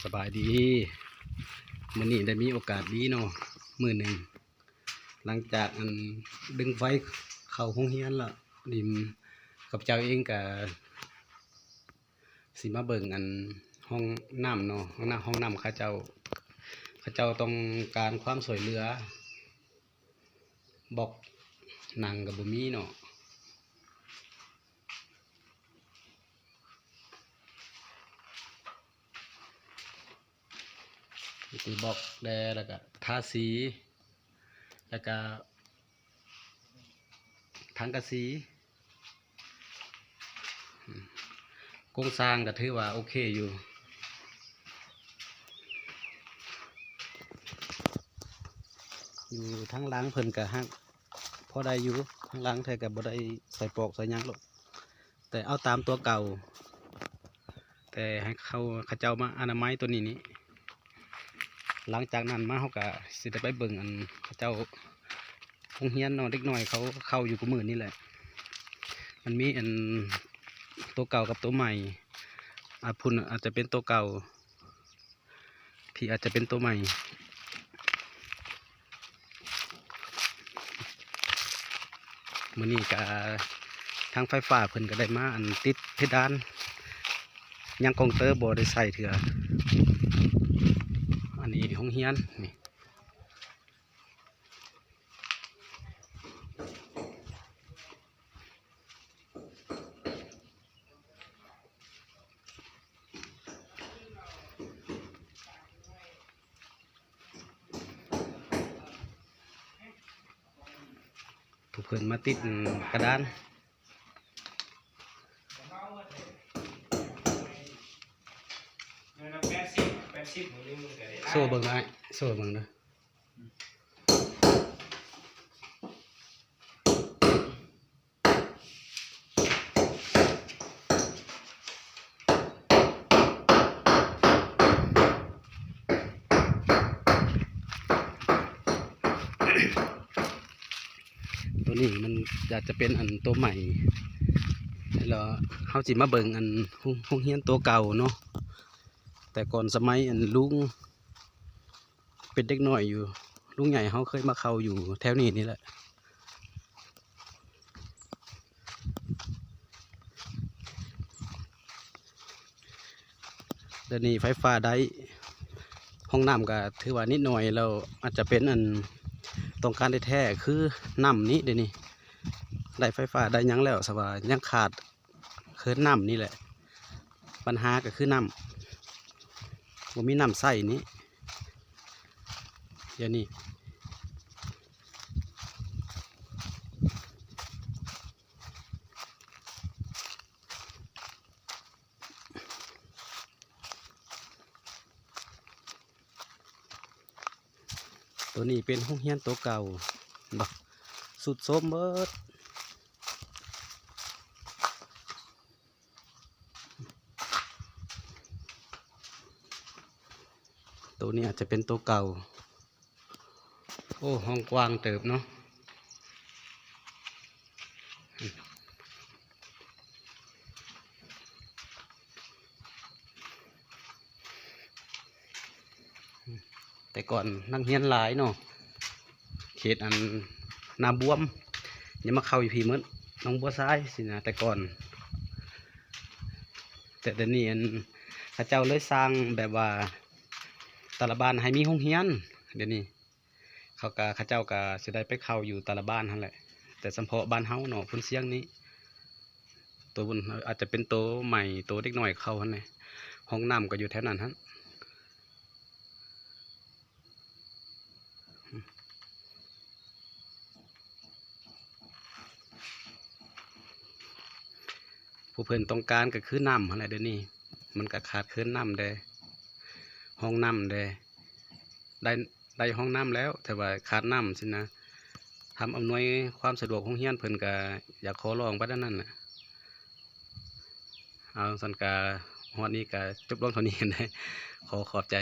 สบายดีมื้อนี้ได้มีโอกาสดีเนาะมื้อหนึ่งหลังจากดึงไฟเข้าโรงเรียนละดิมกับเจ้าเองก็สิมาเบิ่งห้องน้ำเนาะห้องน้ำเขาเจ้าต้องการความช่วยเหลือบอกหนังกับบ่มีเนาะตีบอกแดแล้วก็ทาสีแล้วก็ทังกะสีโครงสร้างก็ถือว่าโอเคอยู่ทั้งหล้างเพิ่นก็ฮักพอได้อยู่ทั้งหล้างเธอก็บ่ได้ใส่ปอกใส่หยังหรอกแต่เอาตามตัวเก่าแต่ให้เขาเจ้ามาอนามัยตัวนี้หลังจากนั้นมาเขาก็สิได้ไปเบิ่งเขาเจ้าโรงเรียนเนาะเด็กน้อยเขาเข้าอยู่กับมือนี่แหละมันมีตัวเก่ากับตัวใหม่พุ่นอาจจะเป็นตัวเก่าพี่อาจจะเป็นตัวใหม่มื้อนี้ก็ทางไฟฟ้าเพิ่นก็ได้มาติดเพดานยังกองเตอร์บ่ได้ใส่เถื่ออันนี้โรงเรียนนี่ถูกเพิ่นมาติดกระดานโซ่เบิ่งได้โซ่เบิ่งเด้อตัวนี้มันอยากจะเป็นตัวใหม่แล้วเขาจิมาเบิ่งโรงเรียนตัวเก่าเนาะแต่ก่อนสมัยลุงเป็นเด็กน้อยอยู่ลุงใหญ่เขาเคยมาเข้าอยู่แถวนี้นี่แหละเดี๋ยวนี้ไฟฟ้าได้ห้องน้ำก็ถือว่านิดหน่อยแล้วอาจจะเป็นต้องการได้แท้คือน้ำนี้เดี๋ยวนี้ได้ไฟฟ้าได้ยังแล้วสบายยังขาดคือน้ำนี่แหละปัญหาก็คือน้ำว่ามีน้ำใส่นี้เดี๋ยวนี้ตัวนี้เป็นห้องเรียนตัวเก่าบักสุดโสมเบิดตัวนี้อาจจะเป็นตัวเก่าโอ้ห้องกว้างเติบเนาะแต่ก่อนนักเรียนหลายเนาะเขตนาบวมยังมาเข้าอยู่พี่เหมือนน้องบัวซ้ายสินะแต่ก่อนแต่เดี๋ยวนี้พระเจ้าเลยสร้างแบบว่าแต่ละบ้านให้มีห้องเรียนเดี๋ยวนี้เขาเจ้าก็จะได้ไปเข้าอยู่แต่ละบ้านนั่นแหละแต่เฉพาะบ้านเฮาเนาะพุ่นเสียงนี้ตัวบนอาจจะเป็นตัวใหม่ตัวเด็กน้อยเข้าหั่นแหละห้องน้ำก็อยู่แถวนั้นฮะผู้เพิ่นต้องการก็คือน้ำอะไรเดี๋ยวนี้มันก็ขาดเคินน้ำเด้ห้องน้ำเด้ได้ห้องน้ำแล้วแต่ว่าขาดน้ำสินะทำอำนวยความสะดวกของเฮียนเพิ่นก็อยากขอร้องไปด้านนั้นน่ะเอาสันกาฮอดนี้ก็จบลงเท่านี้ได้ขอบใจ